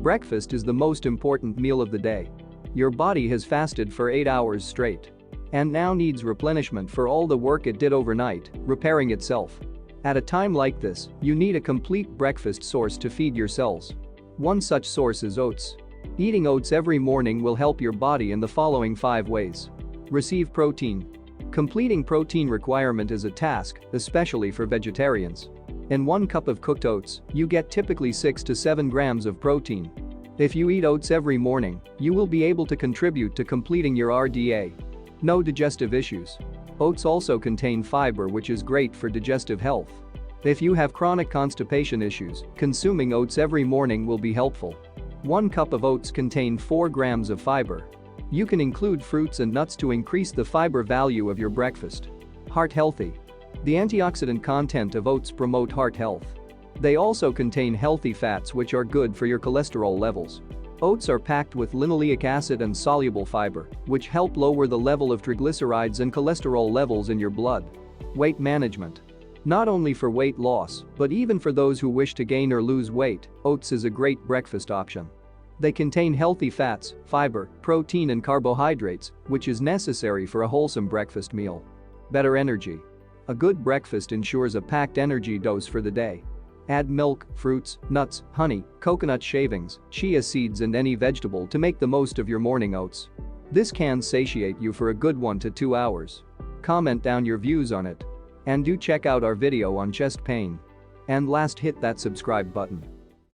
Breakfast is the most important meal of the day. Your body has fasted for 8 hours straight and now needs replenishment for all the work it did overnight, repairing itself. At a time like this, you need a complete breakfast source to feed your cells. One such source is oats. Eating oats every morning will help your body in the following 5 ways. Receive protein. Completing protein requirement is a task, especially for vegetarians. In 1 cup of cooked oats, you get typically 6 to 7 grams of protein. If you eat oats every morning, you will be able to contribute to completing your RDA. No digestive issues. Oats also contain fiber, which is great for digestive health. If you have chronic constipation issues, consuming oats every morning will be helpful. 1 cup of oats contain 4 grams of fiber. You can include fruits and nuts to increase the fiber value of your breakfast. Heart healthy. The antioxidant content of oats promote heart health. They also contain healthy fats which are good for your cholesterol levels. Oats are packed with linoleic acid and soluble fiber, which help lower the level of triglycerides and cholesterol levels in your blood. Weight management. Not only for weight loss, but even for those who wish to gain or lose weight, oats is a great breakfast option. They contain healthy fats, fiber, protein and carbohydrates, which is necessary for a wholesome breakfast meal. Better energy. A good breakfast ensures a packed energy dose for the day. Add milk, fruits, nuts, honey, coconut shavings, chia seeds and any vegetable to make the most of your morning oats. This can satiate you for a good 1 to 2 hours. Comment down your views on it. And do check out our video on chest pain. And last, hit that subscribe button.